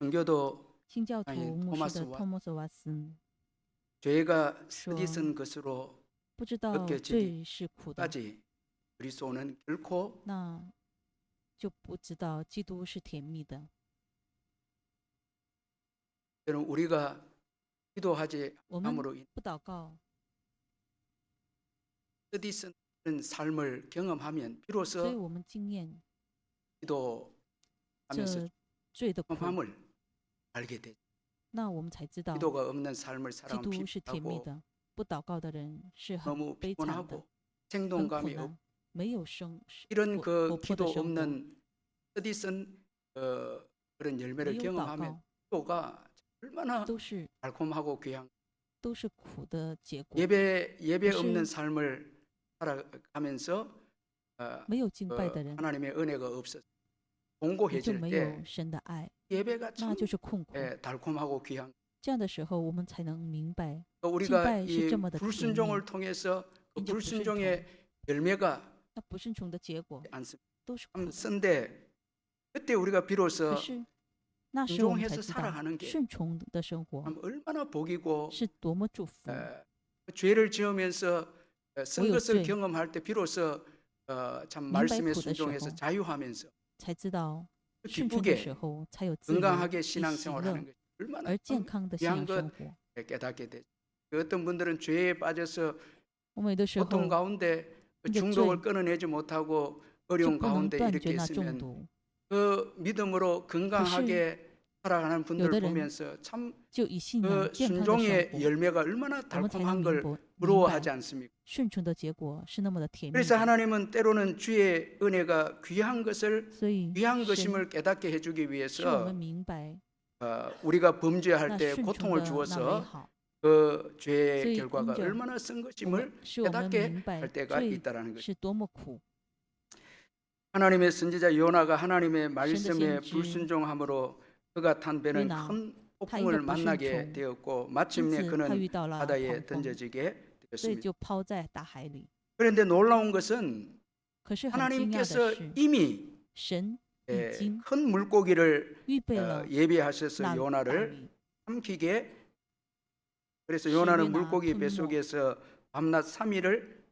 선교도 新教徒 아니 牧师的 토마스 托马斯瓦斯 죄가 说 쓰디쓴 것으로 不知道 느껴지기까지 罪是苦的， 그리스도는 결코 那就不知道基督是甜蜜的。 여러분 우리가 기도하지 我们 함으로 不祷告， 쓰디쓴 삶을 경험하면 所以 비로소 我们经验 기도하면서 这罪的苦， 경험함을 알게 되죠. 那我们才知道 기도가 없는 삶을 基 살아가면 督是甜蜜 피곤하고 的。不祷告的人是很 너무 悲惨的， 피곤하고 很苦 생동감이 없고 难，没有活 이런 그 泼的 기도 生活， 없는 쓰디쓴 그런 没 열매를 有祷 경험하면 告， 기도가 얼마나 都是 달콤하고 귀한 苦的结果。 예배 可 없는 是 삶을 살아가면서 没有敬拜的人， 하나님의 은혜가 없어서 你就 공고해질 没 때 有神的爱， 예배가 那 참 就是困苦。 달콤하고 귀한 这样的时候，我们才能明白， 또 敬 우리가 拜是 이 这么的甜蜜。 불순종을 통해서 그 因着不顺从， 불순종의 열매가 那不顺从的结果 않습니다. 都是苦 참 的。 쓴데 그때 우리가 可 비로소 是那时我们才 순종해서 知道， 살아가는 게 顺从的生活 참 얼마나 복이고 是多么祝福。 죄를 지으면서 쓴 것을 我有罪， 경험할 때 비로소 참 明白 말씀에 苦的时 순종해서 候， 자유하면서 才知道顺从的时 기쁘게 候才有自由 건강하게 与喜 신앙생활하는 乐， 것이 얼마나 而健 참 康的信 귀한 仰 것 生活。 깨닫게 되죠. 어떤 분들은 죄에 빠져서 我们有的时 고통 候 가운데 그 因着 중독을 罪 끊어내지 못하고 就 어려운 不能 가운데 断 이렇게 绝那中 있으면 毒， 그 믿음으로 건강하게 살아가는 분들 有的人 보면서 참 就以信仰 그 健康的生 순종의 活， 열매가 얼마나 我们才能 달콤한 明 걸 白 부러워하지 않습니까? 顺从的结果是那么的甜蜜 그래서 的。 하나님은 때로는 주의 은혜가 귀한 것을 所以 귀한 神 것임을 깨닫게 해주기 使我们 위해서 明白 우리가 범죄할 那 때 顺从 고통을 的那美 주어서 好， 그 所 죄의 以 결과가 因着 얼마나 쓴 我们 것임을 使我们 깨닫게 明白 할 때가 罪 있다라는 거죠. 是多么苦。 하나님의 선지자 요나가 하나님의 神的 말씀에 先知 불순종함으로 그가 탄 배는 요나, 큰 他因着 폭풍을 不顺 만나게 从， 되었고 因 마침내 此他 그는 遇到了 바다에 狂风， 던져지게 所以 되었습니다. 就抛在大海里。 그런데 놀라운 것은 可是很惊讶的 하나님께서 是， 이미 神已经 큰 물고기를 预备了 예비하셔서 那大 요나를 鱼， 삼키게. 그래서 使 요나는 约拿 물고기 吞没， 뱃속에서 밤낮 3일을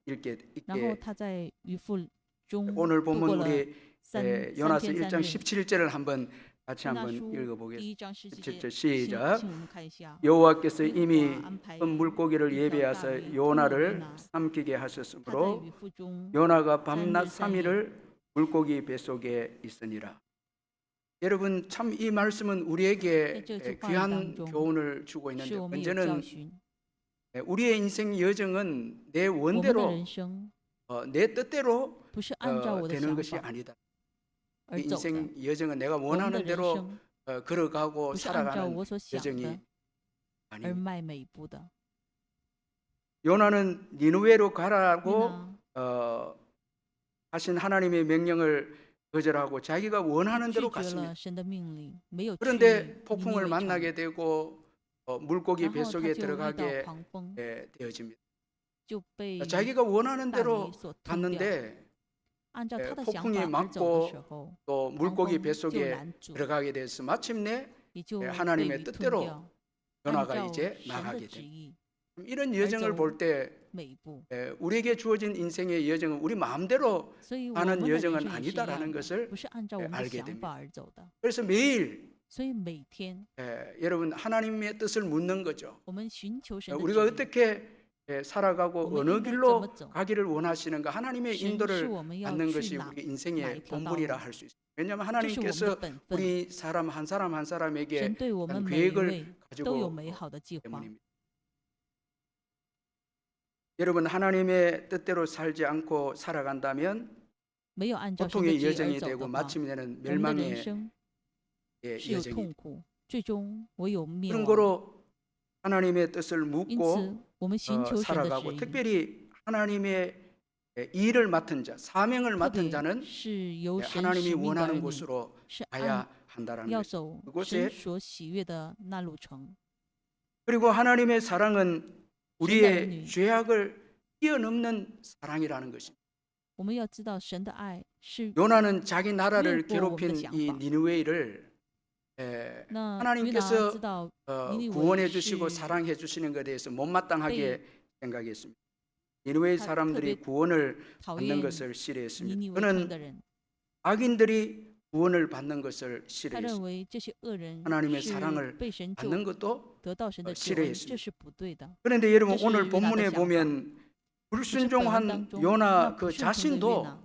然后他在鱼腹中 오늘 度 본문 过了 우리 三 요나서 天 1장 3夜。 17절을 한번 같이 约拿 한번 书 읽어보겠습니다. 第一章17 17절 节，请 시작. 请我们看一下。 여호와께서 耶和 이미 华安排 큰 물고기를 一条大 예비하사 鱼吞了约 요나를 拿， 삼키게 他在 하셨으므로 鱼腹中 요나가 3 밤낮 日3 夜。 3일을 물고기 뱃속에 있으니라. 여러분 참 이 말씀은 우리에게 在这句话语 귀한 当中， 교훈을 주고 是 있는데 我们有教 먼저는 训。 우리의 인생 여정은 내 我们的 원대로 人生 내 뜻대로 不是按照我的 되는 想 것이 法 아니다. 而 이 走的， 인생 여정은 내가 我们的 원하는 人 대로 生 걸어가고 不是按照 살아가는 我所想 여정이 的而 아닙니다. 迈每一步的。 요나는 니느웨로 约 가라고 拿 하신 하나님의 명령을 거절하고 자기가 他 원하는 拒 대로 绝 갔습니다. 了神的命令，没有去 그런데 尼 폭풍을 尼微城， 만나게 되고 물고기 然后他 뱃속에 就遇到 들어가게 狂风， 되어집니다. 就被 자기가 원하는 大 대로 鱼所吞掉。 갔는데 按照他的想 폭풍이 法而走的 맞고 时候， 또 狂 물고기 风就 뱃속에 拦住， 들어가게 돼서 마침내 也就被 하나님의 鱼吞 뜻대로 掉。按 요나가 照 이제 神的 나가게 旨 됩니다. 意 이런 여정을 알 볼 때 每一步， 우리에게 주어진 인생의 여정은 우리 마음대로 所以我 가는 们的人 여정은 生也是一 아니다라는 样的， 것을 不是按照我们的 알게 想 됩니다. 法而走的。 그래서 매일 所以每天 여러분 하나님의 뜻을 묻는 거죠. 我们寻求神的 우리가 旨意， 어떻게 살아가고 어머, 어느 인간 길로 점어점. 가기를 원하시는가 하나님의 神是 인도를 我们要 받는 去 것이 哪 우리 哪一 인생의 条道 본분이라 路， 할 수 있습니다. 왜냐하면 这是我们的 하나님께서 本分。 우리 사람 한 사람 한 神 사람에게 对我们 어떤 每一 계획을 位都有 가지고 美好的计划。 때문입니다. 여러분 하나님의 뜻대로 살지 않고 살아간다면 没有按照神的 고통의 旨意而 여정이 走 되고 的话， 마침내는 我们的人 멸망의 生是有 여정이 痛苦，最终唯有灭 그런 亡。 거로 하나님의 뜻을 因 묻고 此，我们寻求神的 살아가고 旨意， 특별히 하나님의 일을 맡은 자, 사명을 特 맡은 别 자는 是由神 하나님이 使命的儿 원하는 女， 곳으로 是 가야 한다라는 要 것입니다. 走 그곳에 神所喜悦的那路程。 그리고 하나님의 사랑은 神的儿 우리의 女， 죄악을 뛰어넘는 사랑이라는 것입니다. 我们要知道神的爱是 요나는 자기 나라를 越过我们的 괴롭힌 想 이 法。 니느웨이를 那约拿 하나님께서 知道尼尼 구원해 微 주시고 是 사랑해 주시는 것에 대해서 못마땅하게 네. 생각했습니다. 니느웨이 다- 사람들이 특별히 구원을 讨 받는 厌 것을 尼 싫어했습니다. 尼微城的 그는 人， 악인들이 구원을 받는 것을 他 싫어했습니다. 认为这些恶人 하나님의 是 사랑을 被神 받는 救 것도 得到神的救恩， 싫어했습니다. 这是不对的。 그런데 여러분 这是 오늘 约拿的 본문에 想法。 보면 可是本文当 불순종한 中，那 요나 不 그 顺从的约 자신도 拿，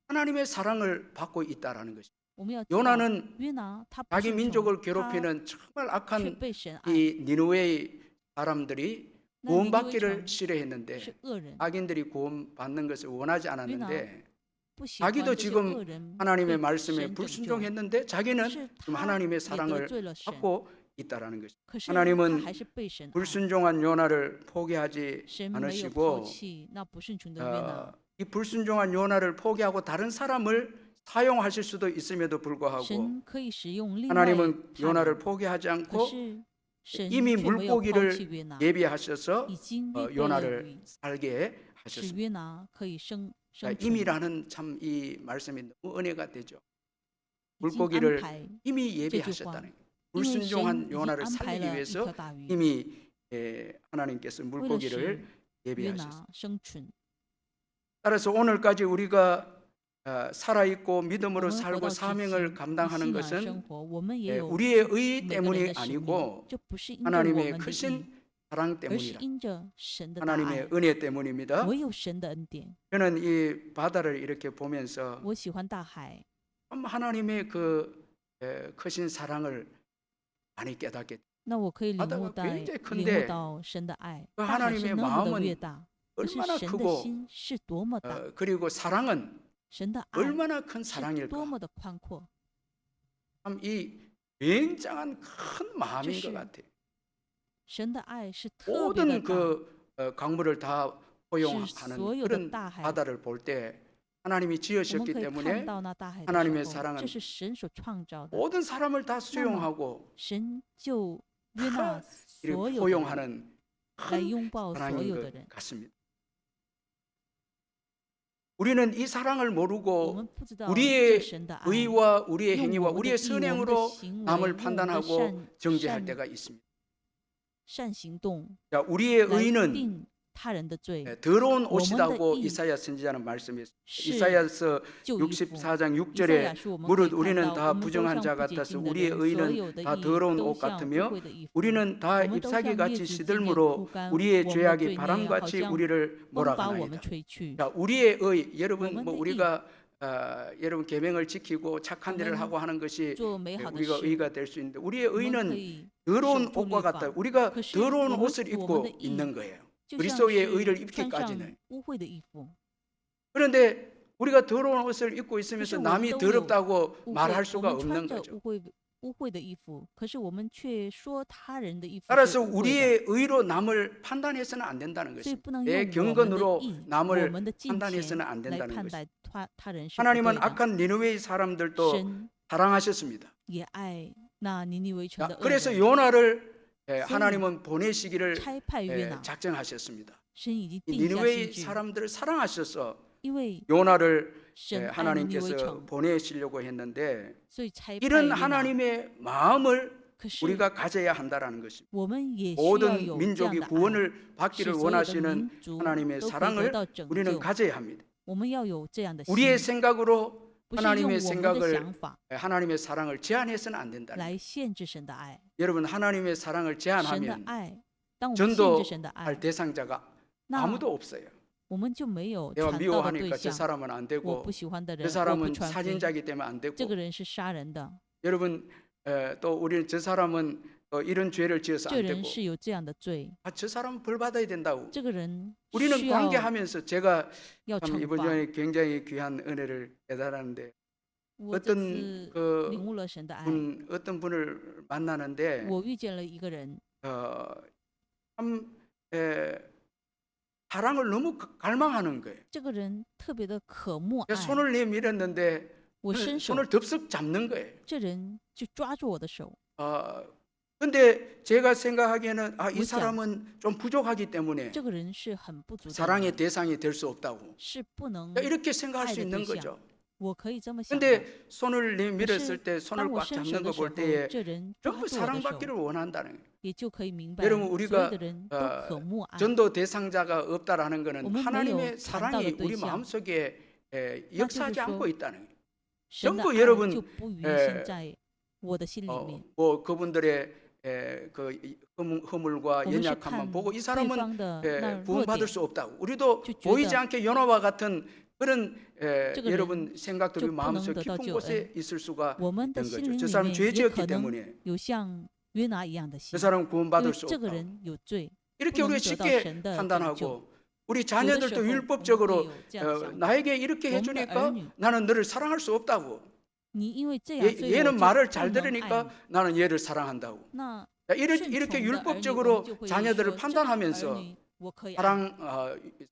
하나님의 사랑을 받고 있다라는 것입니다. 我们要知道， 요나는 约拿他不 자기 顺从， 민족을 他 괴롭히는 정말 却 악한 被神爱。 이 니느웨이 사람들이 那尼尼微 구원받기를 城 싫어했는데 是恶人， 악인들이 구원받는 것을 원하지 않았는데 不喜欢 자기도 这些 지금 恶人 하나님의 被 말씀에 神拯救， 불순종했는데 자기는 可是 지금 他 하나님의 也得 사랑을 罪了神， 받고 있다라는 것입니다. 可是他 하나님은 还是被神爱。 불순종한 요나를 포기하지 神没有抛 않으시고 弃那不顺从的约拿， 이 불순종한 요나를 포기하고 다른 사람을 사용하실 수도 있음에도 불구하고 神可以使用另外 하나님은 他 요나를 人， 포기하지 可 않고 是神 이미 却没有抛弃 물고기를 约拿， 예비하셔서 已经预备了 요나를 鱼， 살게 使 하셨습니다. 约拿可以生 자, 生存， 이미라는 참 이 말씀이 너무 은혜가 되죠. 已经安 물고기를 排， 이미 这句 예비하셨다는 거예요. 因为神 불순종한 已经 요나를 安排 살리기 了一 위해서 条大鱼， 이미 하나님께서 为了 물고기를 使约 예비하셨습니다. 拿生存。 따라서 오늘까지 우리가 살아있고 我 믿음으로 们活 살고 到至 사명을 今，以 감당하는 信仰 것은 生活，我们也有 우리의 自 의 每个人 때문이 的使命， 아니고 这不是因着我 하나님의 们的义， 크신 사랑 而是 때문이라. 因着神的大爱， 하나님의 은혜 때문입니다. 唯有神的恩典。 저는 이 바다를 이렇게 보면서 我喜欢大海， 참 하나님의 그 크신 사랑을 많이 깨닫게 돼요. 那我可以领 바다가 悟到 굉장히 领 큰데 悟到神的爱。 그 大海是 하나님의 那么的 마음은 越大，可是 얼마나 神的 크고 心是多么大， 그리고 사랑은 神的爱 얼마나 큰 是 사랑일까. 多么的宽阔。 참 이 굉장한 큰 마음인 것 그치. 같아요. 神的爱是特别的 모든 大， 그 강물을 다 포용하는 所有的 그런 大海， 바다를 볼 때 하나님이 我们 지으셨기 可以看 때문에 到那大海的 하나님의 时候， 사랑은 这是神所创造的。 모든 사람을 다 수용하고 神就约纳 이렇게 所有的人， 포용하는 来 큰 拥抱所 사랑인 有的 것 人。 같습니다. 우리는 이 사랑을 我 모르고 们不知道 우리의 这神的爱， 의와 우리의 用 행위와 我们的 우리의 义、我们的 선행으로 行为、 남을 用我们的 판단하고 善 정죄할 善 때가 있습니다. 善行动 자, 우리의 来 의는 定他人的罪， 더러운 我们的 옷이라고 义 이사야 선지자는 말씀했습니다. 是 이사야서 旧衣服。 64장 以赛亚 6절에 书我们可以 무릇 看 우리는 到， 다 我们都 부정한 像 자 不洁 같아서 净的 우리의 人，所 의는 有的 다 义 더러운 都 옷 像污 같으며 秽的衣服。 우리는 다 我们都像 잎사귀 叶 같이 子渐渐 시들므로 枯干， 우리의 我们的 죄악이 罪孽好 바람같이 像 우리를 风把我们 몰아가나이다. 吹去。 자, 우리의 의, 여러분 我们 뭐 的义 우리가 여러분 계명을 지키고 착한 我 일을 们 하고 하는 것이 做美好的 우리가 事， 의가 될 수 있는데 우리의 我们可 의는 以 더러운 守住 옷과 律法 같다. 우리가 可是 더러운 我们 옷을 我们 입고 的义 있는 거예요. 就像 그리스도의 是 의를 穿 입기까지는. 上污秽的衣服。 그런데 우리가 더러운 옷을 입고 可 있으면서 是我们 남이 都有 더럽다고 污 말할 秽，我 수가 们 없는 穿着 거죠. 污秽的衣服，可是我们却说他人的衣服是 따라서 污秽的， 우리의 의로 남을 판단해서는 안 된다는 所以 것입니다. 不能 내 用我们的 경건으로 义、我 남을 们的金钱 판단해서는 안 来 된다는 判 것입니다. 待他人是不对 하나님은 的。 악한 니느웨이 사람들도 神 사랑하셨습니다. 也爱那尼尼微城 자, 的恶 그래서 人， 요나를 하나님은 보내시기를 差派约拿， 작정하셨습니다. 神已经 이 定下 니느웨이 心志， 사람들을 사랑하셔서 因为 요나를 神爱尼尼微 하나님께서 城， 보내시려고 했는데 所以差派 이런 约拿。 하나님의 마음을 可是 우리가 가져야 한다라는 것입니다. 我们也需要 모든 有这样 민족이 的爱， 구원을 使 받기를 所有的 원하시는 民族 하나님의 都可以得 사랑을 到拯 우리는 救。 가져야 합니다. 我们要有这样的心， 우리의 생각으로 不是用 하나님의 我们的 생각을 想法 하나님의 사랑을 제한해서는 안 된다. 来限制神的爱。 여러분 하나님의 사랑을 神的 제한하면 爱，当我们限制神的 전도할 爱， 대상자가 那 아무도 없어요. 我们就没有 내가 传道的对 미워하니까 저 象。 사람은 안 我 되고 不喜欢的 저 人，我不 사람은 传福音。 살인자이기 때문에 안 这 되고 个人是杀人的， 여러분 또 우리는 저 사람은 이런 죄를 지어서 这 안 人 되고 是有这样的罪， 저 사람은 벌 받아야 된다고 这个人 우리는 需要 관계하면서 제가 要 참 惩 이번 罚。 주에 굉장히 귀한 은혜를 깨달았는데 我这 어떤 次 그 领悟了神的爱， 어떤 분을 만나는데 我遇见了一个人， 참 사랑을 너무 갈망하는 거예요. 这个人特别的渴慕爱， 손을 내밀었는데 我伸手， 손을 덥석 잡는 거예요. 这人就抓住我的手。 근데 제가 생각하기에는 이 我想 사람은 좀 부족하기 때문에 这个人是很不足的人， 사랑의 대상이 될 수 없다고 是不能 이렇게 생각할 수 爱的 있는 对象。 거죠. 我可以这么想的。 근데 손을 可 내밀었을 是 때 当 손을 我 꽉 伸手 잡는 的 거 时 볼 候， 때에 这人抓 전부 住我的手， 사랑받기를 원한다는 거예요. 也就可以明白， 여러분 所有 우리가 的人都渴慕爱。 전도 대상자가 없다라는 我 것은 们没有 하나님의 传道的 사랑이 对 우리 象， 마음속에 那就是 역사하지 않고 说， 있다는 거예요. 神的 전부 爱 여러분 就不运行在我的心里面。 뭐 그분들의 그 허물과 我们是 연약함만 看 보고 이 对 사람은 方的那弱 구원받을 点， 수 없다고. 우리도 就觉 보이지 得 않게 요나와 같은 그런 这个 여러분 人 생각들이 就不能 마음속 得到 깊은 救 곳에 恩。 있을 수가 我们的 있는 心 거죠. 灵 저 里 사람 面也 죄지었기 可能 때문에 有像约拿一样的 그 心， 사람은 因为 구원받을 수 这个 없다고. 人有罪， 이렇게 不能 우리 得到 쉽게 神的拯救。 판단하고 우리 有的时 자녀들도 候我们会 율법적으로 有这样的想法， 나에게 이렇게 我们的儿 해주니까 女， 나는 너를 사랑할 수 없다고. 你因为这样，所以我 얘는 就 말을 不 잘 能爱 들으니까 你。 나는 얘를 사랑한다고. 那 자, 顺 이렇게 从的儿女，我们 율법적으로 就会 자녀들을 说这个儿 판단하면서 女我可以爱，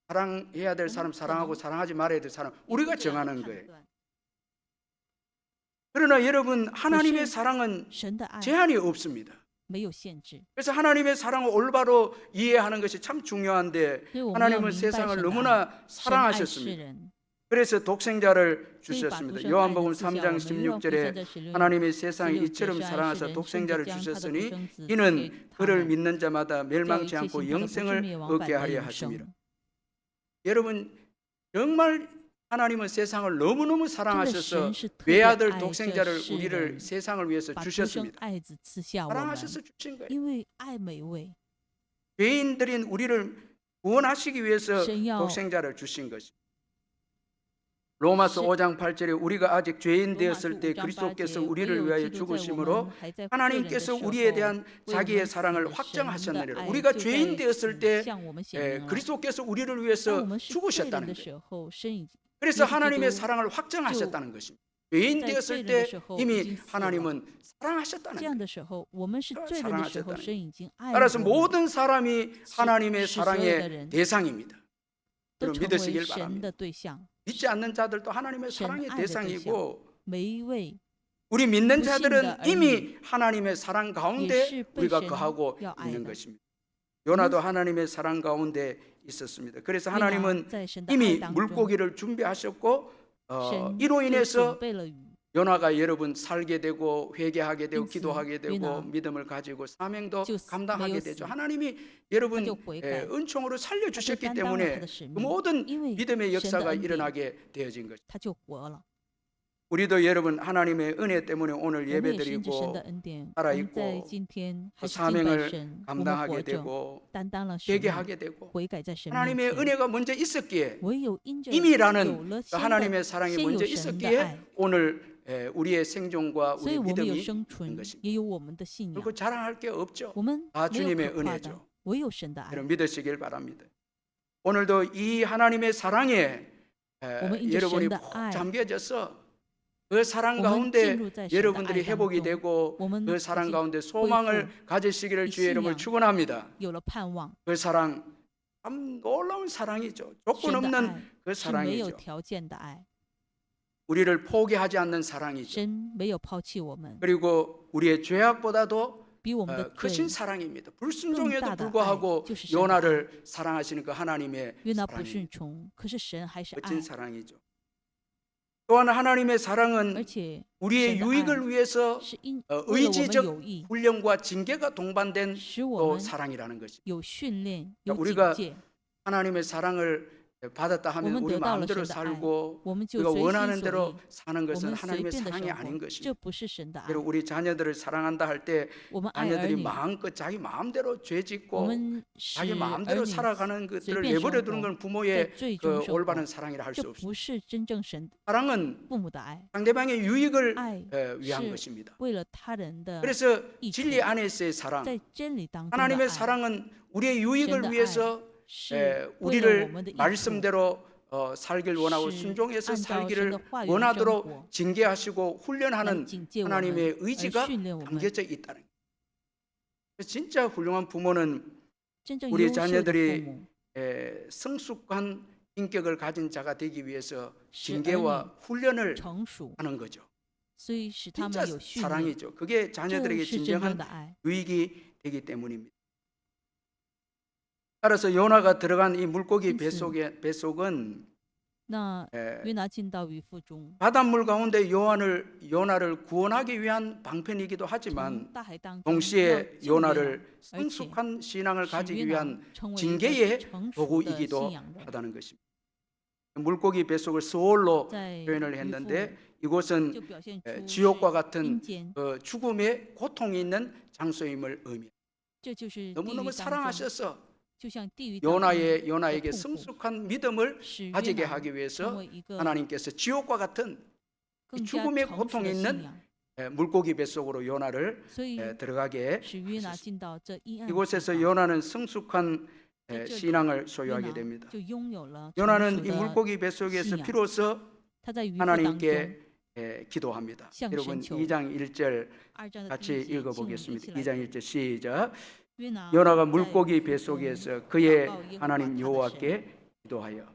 사랑해야 될 我 사람 们可 사랑하고 能 사랑하지 말아야 될 사람 也会 우리가 这样的 정하는 判 거예요. 断。 그러나 여러분 可 하나님의 是 사랑은 神的爱 제한이 없습니다. 没有限制， 그래서 하나님의 사랑을 올바로 이해하는 것이 참 중요한데 所以我们要 하나님은 明白 세상을 神的爱。 너무나 神爱世 사랑하셨습니다. 人， 그래서 독생자를 所以把独 주셨습니다. 生爱的 요한복음 赐下我 3장 们。约翰福音3 16절에 章16 하나님의 세상이 16 이처럼 节是爱世 사랑하사 人，甚至 독생자를 将他的独 주셨으니 生子赐给 이는 他 그를 们， 믿는 자마다 叫一 멸망치 切 않고 信他的不是 영생을 灭亡， 얻게 反得 하려 永 하심이라. 生。 여러분 정말 하나님은 세상을 너무너무 真的 사랑하셔서 神是特别 외아들 爱这 독생자를 世 우리를 人， 세상을 위해서 把独生 주셨습니다. 爱子赐下我们， 사랑하셔서 주신 거예요. 因为爱美味， 죄인들인 우리를 구원하시기 위해서 神要 독생자를 주신 것이. 로마서 5장 8절에 우리가 아직 죄인 罗马书 되었을 5 때 章8 그리스도께서 节，唯 우리를 有 위하여 基督在我 죽으심으로 们还在罪人的 하나님께서 时 우리에 候， 대한 为我 자기의 们 사랑을 死，神的 확정하셨느니라. 爱 우리가 就 죄인 在 되었을 此 때 向我们显明了。 그리스도께서 우리를 当我 위해서 们是罪人 죽으셨다는 的 거예요. 时候，神已 그래서 예수 하나님의 기도 사랑을 확정하셨다는 것입니다. 죄인 在 되었을 罪人的 때 时候已 이미 经死了。 하나님은 사랑하셨다는 这 거예요. 样的时候，我们是罪人的时候， 사랑하셨다는 神已经爱了 따라서 我们， 모든 사람이 하나님의 使所有的 사랑의 人 대상입니다. 都 여러분 成为 믿으시길 神 바랍니다. 的对象。 믿지 않는 자들도 하나님의 神 사랑의 爱的对象， 대상이고 每一位 우리 믿는 不信的 자들은 儿 이미 하나님의 사랑 也 가운데 是被 우리가 神 거하고 要爱 있는 的。 것입니다. 요나도 하나님의 사랑 가운데 있었습니다. 그래서 约拿 하나님은 在神的爱 이미 当中， 물고기를 준비하셨고 神 이로 就 인해서 准备了鱼， 요나가 여러분 살게 되고 회개하게 되고 인스, 기도하게 되고 요나. 믿음을 가지고 사명도 就 감당하게没有 되죠. 死 하나님이 他 여러분 就悔改， 은총으로 他就 살려주셨기 担当了他 때문에 的使 그 命， 모든 因为 믿음의 神的 역사가 恩典， 일어나게 되어진 것입니다. 他就活了。 우리도 여러분 하나님의 은혜 때문에 오늘 我们也是因着神的 예배드리고 恩典， 살아 我们 있고 在今天 그 还是敬拜 사명을 神，我们 감당하게 活着， 되고 担当了使命， 회개하게 되고 悔改在神面 하나님의 前。 은혜가 먼저 있었기에 唯有因着 이미라는 有了 그 先的 하나님의 사랑이 先 먼저 有神的 있었기에 爱， 오늘 우리의 생존과 所以 우리 我们有 믿음이 生 있는 存， 것입니다. 也有我们的信仰。 그리고 자랑할 게 없죠. 我们 다 没有 주님의 可夸的 은혜죠. ，唯有神的爱。 여러분 믿으시길 바랍니다. 오늘도 이 하나님의 사랑에 我们因着 여러분이 神的 푹 爱， 잠겨져서 그 사랑 我们 가운데 进入在神的 여러분들이 爱当 회복이 中， 되고 我们 그 已 사랑 经 가운데 소망을 가지시기를 이 주의 이름으로 신앙, 축원합니다. 有了盼望。 그 사랑 참 놀라운 사랑이죠. 조건 神的 없는 爱 그 是没有 사랑이죠. 条件的爱， 우리를 포기하지 않는 사랑이죠. 神没有抛弃我们， 그리고 우리의 죄악보다도 比我们的罪 크신 사랑입니다. 불순종에도 更大的 불구하고 爱就是神的 요나를 사랑하시는 그 하나님의 约拿不 사랑이 顺从，可是神还是爱 멋진 ， 사랑이죠. 또한 하나님의 而 사랑은 且 우리의 神的 유익을 위해서 是因为了我们 의지적 有益， 훈련과 징계가 동반된 使我 또 们 사랑이라는 것이. 有训练、有 우리가 警戒， 하나님의 사랑을 받았다 하면 오면 우리 得到了 마음대로 神的爱， 살고 我们就 우리가 随心 원하는 所 대로 欲。 사는 我 것은 们随 하나님의 便的 사랑이 生 아닌 活， 것입니다. 这不是神的爱。 여러분 우리 자녀들을 사랑한다 할 때 我们爱儿 자녀들이 女， 마음껏 자기 마음대로 죄 我 짓고 们使 자기 儿 마음대로 女 살아가는 随 것들을 便 내버려 生 두는 活， 건 在 부모의 最 그 终生 올바른 活， 사랑이라 할 这 수 없습니다. 不是真正神 사랑은 父母的爱。 상대방의 유익을 爱 위한 是 것입니다. 为了他人的 그래서 益处， 진리 안에서의 사랑, 在真理当中的 하나님의 爱， 사랑은 우리의 神 유익을 的爱 위해서 是为了我们 우리를 的益处， 말씀대로 살길 원하고 是 순종해서 按照神 살기를 的话语来生 원하도록 活， 징계하시고 来 훈련하는 警戒我们， 하나님의 而 의지가 训练我们。 담겨져 있다는 거예요. 진짜 훌륭한 부모는 真正 우리 优秀的父 자녀들이 母， 성숙한 인격을 가진 자가 되기 위해서 使儿女 징계와 훈련을 成熟， 하는 거죠. 所以使他 진짜 们有训练， 사랑이죠. 그게 这 자녀들에게 是真正 진정한 的爱。 유익이 되기 때문입니다. 따라서 요나가 들어간 이 물고기 인스. 뱃속은 那 에, 约拿进到渔腹中， 바닷물 가운데 요나를 구원하기 위한 방편이기도 从 하지만 大海当中要 동시에 救约拿， 요나를 而且 성숙한 신앙을 使 가지기 约拿 위한 成为一个 징계의 成熟的 도구이기도 信仰人。 하다는 것입니다. 물고기 뱃속을 소홀로 在 표현을 渔腹 했는데 이곳은 就表现出 지옥과 是 같은 阴间， 죽음의 고통이 있는 장소임을 의미합니다. 这就是地 너무너무 狱当中， 사랑하셔서 就像地狱当中的 요나에게 痛苦， 성숙한 믿음을 使约 가지게 拿 하기 成 위해서 为一个 하나님께서 지옥과 같은 更加 죽음의 成熟 고통이 的 있는 信仰， 물고기 뱃속으로 요나를 所以 들어가게 使约拿 하셨습니다. 进到这阴暗的地 이곳에서 方， 요나는 성숙한 在这里 신앙을 约 소유하게 拿 됩니다. 就拥有了成熟 요나는 이 的 물고기 뱃속에서 信仰。 비로소 他在渔夫当中 하나님께 기도합니다. 向 여러분 神求。 2장 1절 2章的第 같이 1节，请我们一 읽어보겠습니다. 起来 2장 读。 1절 시작. 约拿 요나가 在 물고기 渔夫中 뱃속에서 祷 그의 告耶和华 하나님 他的神， 여호와께 기도하여.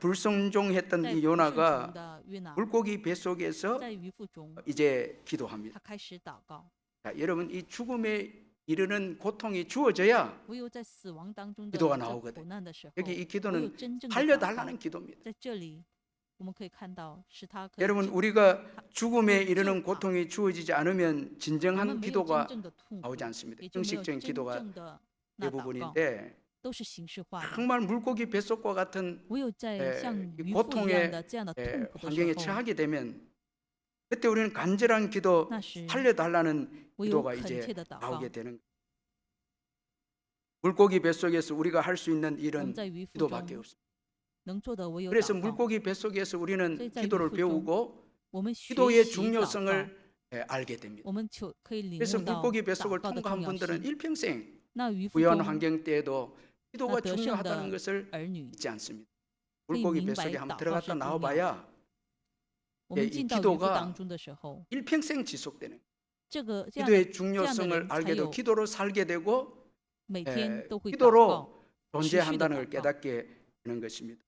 불순종했던 在 이 不顺从 요나가 的约拿 물고기 뱃속에서 在渔夫中， 이제 기도합니다. 他开始祷告。 자, 여러분 이 죽음에 이르는 고통이 주어져야 唯有在死亡当中的 기도가 这 나오거든. 苦难的时候， 여기 이 唯有 기도는 真正的祷告。 살려달라는 기도입니다. 在这里，我们可以看到，使他可以 여러분 救 우리가 죽음에 救 이르는 他。 고통이 주어지지 않으면 我们 진정한 没有真 기도가 正的痛苦， 나오지 않습니다. 也就没有 형식적인 真 기도가 正的那祷告， 대부분인데 都是形式化的。 정말 물고기 뱃속과 같은 唯有在 에, 像 이 渔夫一样 고통의 的这样的 에, 痛苦的 환경에 时候， 처하게 되면 그때 우리는 간절한 기도 那时 살려달라는 唯有 기도가 恳 이제 切的祷告 나오게 。 되는 거예요. 물고기 뱃속에서 우리가 할 수 있는 我们 일은 在渔夫 기도밖에 中 없습니다. 能做的唯有 그래서 祷告。 물고기 뱃속에서 우리는所以在 기도를 渔夫中 배우고 我们学 기도의 习祷告， 중요성을 알게 됩니다. 我们就可以领 그래서 悟到 물고기 祷 뱃속을 告的 통과한 重要 분들은 性。 일평생 那渔夫 부연 中 환경 때에도 기도가 那得胜 중요하다는 的 것을 儿女， 잊지 않습니다. 可以 물고기 明白 뱃속에 한번 祷告 들어갔다 是重要。 나와봐야 我 예 们 이 进到渔夫 기도가 当中的时候， 일평생 지속되는 这样的 기도의 这样的 중요성을 人才 알게 되고 有 기도로 살게 되고 每天都会祷告。 기도로 持续的 존재한다는 걸 祷告。 깨닫게 되는 것입니다.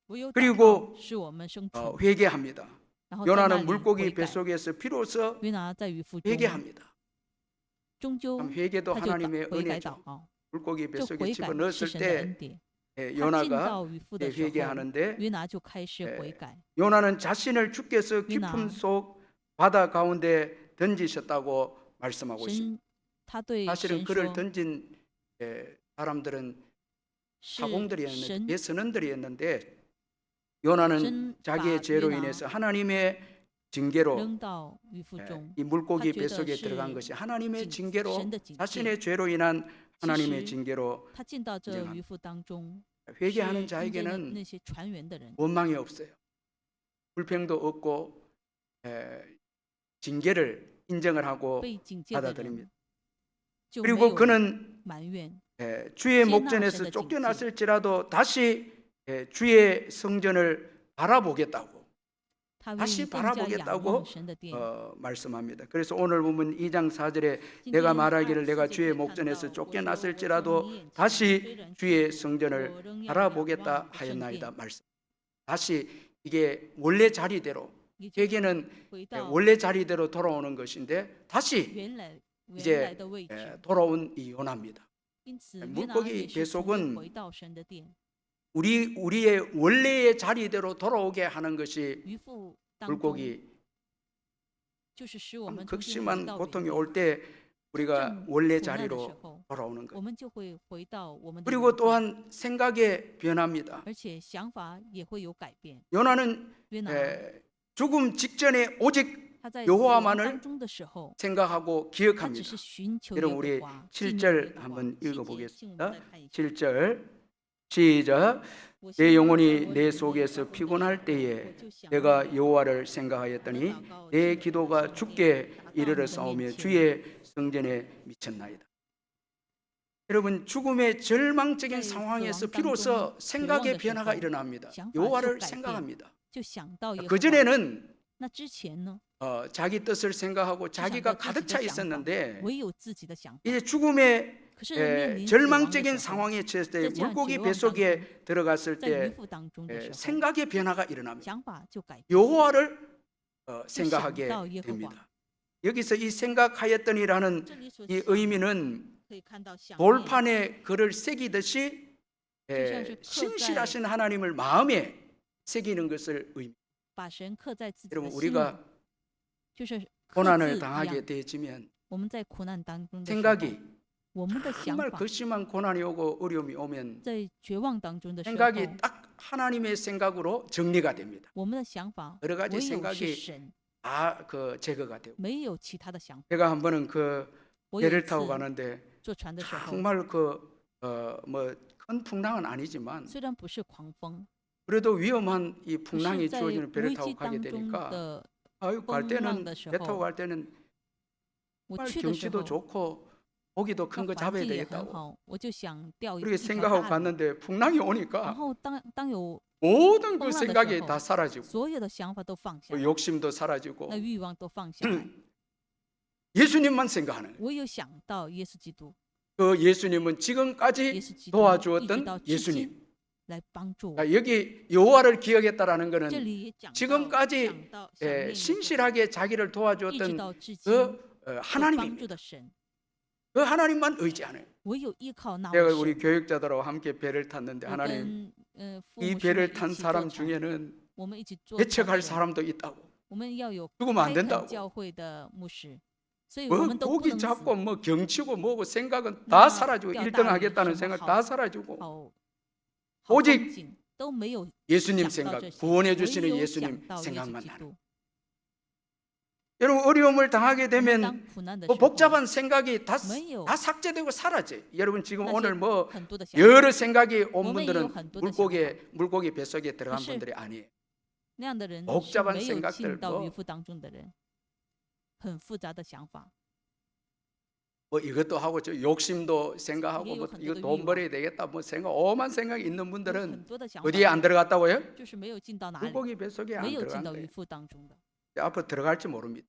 唯有祷 그리고 告使我们生存。 회개합니다. 然后在那 요나는 里 물고기 悔改。 뱃속에서 비로소 约拿在渔夫中， 회개합니다. 终究 참 회개도 他就 하나님의 悔改祷 은혜죠. 告。 물고기 这 뱃속에 悔改是 집어넣었을 神的恩 때 典。他进 요나가 到渔夫的时候， 회개하는데 约拿就开始悔改。 요나는 자신을 주께서 깊은 요나. 속 바다 가운데 던지셨다고 말씀하고 있습니다. 神，他对 사실은 神 그를 说， 던진 사람들은 是 사공들이었는데 神 대선원들이었는데 요나는 神把 자기의 죄로 约拿 인해서 하나님의 징계로 扔到渔夫中， 이 물고기 他觉得 뱃속에 是 들어간 것이 하나님의 警 징계로 神的警戒。 자신의 죄로 인한 하나님의 其实 징계로 他进到这 인정합니다. 渔夫当中，是 회개하는 因着那 자에게는 些船员的人， 원망이 없어요. 불평도 없고 징계를 인정을 하고 被警戒的 받아들입니다. 人，就没 그리고 有 그는 埋怨。 주의接纳 목전에서 神的 쫓겨났을지라도 다시 주의 성전을 바라보겠다고 他愿 다시 意更加仰 바라보겠다고 望神的殿。 말씀합니다. 그래서 오늘 보면 2장 4절에 今 내가 天 말하기를 24 내가 节 주의 可以看 목전에서 到，我说我 쫓겨났을지라도 从你眼前 다시 虽然 주의 出去， 성전을 我仍要仰 바라보겠다 望你的圣 하였나이다 殿。 말씀. 다시 이게 원래 자리대로 也就是 회개는 回到 원래 자리대로 돌아오는 것인데 다시 原来 이제 的位置。 돌아온 이 요나입니다. 因此，约拿 물고기 也是重新 뱃속은 回到神的殿。 우리의 원래의 자리대로 돌아오게 하는 것이 渔夫当中， 물고기 就是使我 참 们重新回 극심한 到 고통이 原 올 때 우리가 正 원래 苦难的时 자리로 候， 돌아오는 我 것. 们就会回到我们的 그리고 原点， 또한 생각의 변화입니다. 而且想法也会有改变。 요나는 约拿 죽음 직전에 오직 他在 여호와만을 死亡当中的时候， 생각하고 他只 기억합니다. 是寻求 여러분 耶 우리 和华，纪念 7절 耶和华。 한번 7节，请我们 읽어보겠습니다. 再看一下。 7절 시작. 我 내 心 영혼이 我 내 里面 속에서 祷告的 피곤할 时候， 때에 我就想 내가 到 여호와를 생각하였더니 내 기도가 주께 이르러 싸우며 주의 성전에 미쳤나이다. 여러분 죽음의 절망적인 네, 상황에서死亡 비로소 当中 생각의 绝望的时 변화가 候 일어납니다. 想法 여호와를 就改变。 생각합니다. 就想到耶和 그 华。 전에는 那之前呢， 자기 뜻을 생각하고 就想 자기가 到自 가득 己 차 的想法， 있었는데 唯有自己的想法。 이제 죽음의 可是面临死亡的 절망적인 时候， 상황에 처했을 때 在这样 물고기 绝望当中， 뱃속에 들어갔을 在渔 때 夫当中的时候， 생각의 변화가 일어납니다. 想法就改变， 여호와를 就想 생각하게 到耶和华。 됩니다. 여기서 이 생각하였더니라는 这里所 이 想 의미는 可以看到想念， 돌판에 글을 새기듯이 就像是刻在 신실하신 하나님을 마음에 새기는 것을 의미. 把神刻在自己的 여러분 心里， 우리가 就是刻字 고난을 一 당하게 样。 되어지면 我们在苦难当中的时候， 생각이 我们的想 정말 法 극심한 고난이 오고 어려움이 오면 在绝望当中的时候， 생각이 딱 하나님의 생각으로 정리가 됩니다. 我们的想法 여러 가지 唯有是 생각이 神， 다 그 제거가 되고. 没有其他的想法。 제가 한 번은 그 我有一 배를 타고 次 가는데 坐船的时候， 정말 뭐 큰 풍랑은 아니지만 虽然不是狂风， 그래도 위험한 이 可是 풍랑이 在 주어지는 배를 危 타고 机 가게 当中 되니까 的 아유 갈 风浪 때는 的时 배 타고 候， 갈 때는 我 정말 去的时 경치도 候， 좋고 고기도 那 큰 거 环 잡아야 境也很 되겠다고 好，我就想钓一 그렇게 条 생각하고 大鱼。 갔는데 풍랑이 然 오니까 后当有 모든 그 风浪的时 생각이 候， 다 사라지고 所有的想法都放下 그 来， 욕심도 사라지고 那欲望都放下来。 예수님만 생각하는 거예요. 我有想到耶稣基督， 그 예수님은 耶 지금까지 稣基督一直 도와주었던 到至 예수님. 今来帮助我。 자, 여기 여호와를 기억했다라는 这 거는 里也讲到 지금까지 想到想念耶稣 신실하게 자기를 一直 도와주었던 到至今 그 所帮 하나님입니다. 助的神， 그 하나님만 의지하는. 唯有依靠那 제가 位 우리 神。 교육자들하고 함께 배를 탔는데 我 하나님 跟父 이 母师 배를 一 탄 起坐 사람 船， 중에는 我们一起坐船 대책할 的人， 사람도 있다고. 我们要有 죽으면 안 开垦 된다고. 教会的牧师，所以我 뭐 们都不 고기 能 잡고 死。 뭐 경치고 뭐고 생각은 나 다 사라지고 뼈 1등 다리, 하겠다는 什么 생각 好 다 사라지고 好好 오직 风景都没有 예수님 想到 생각, 这些， 구원해 唯 주시는 有 예수님 想到耶稣 생각만 基 하는. 督。 여러분 어려움을 당하게 我们 되면 当苦难的 그 时候， 복잡한 생각이 다 没有 삭제되고 사라져. 여러분 지금 那些 오늘 뭐 很多的想法， 여러 생각이 온 我们也有 분들은 很多的想法。 물고기 뱃속에 들어간 可是 분들이 아니에요. 那样的人是 복잡한 没有 생각들 进到 뭐 渔夫当中的人，很复杂的想法。 뭐 이것도 하고 저 욕심도 생각하고 이게 뭐 한 이거 가지 돈 이유가. 벌어야 되겠다 뭐 생각 오만 생각이 있는 有 분들은 很多的想法， 어디에 안 들어갔다고요? 就是没有进到哪里， 물고기 뱃속에 안 没有进 들어간 到渔 거예요. 夫当中的， 앞으로 들어갈지 모릅니다.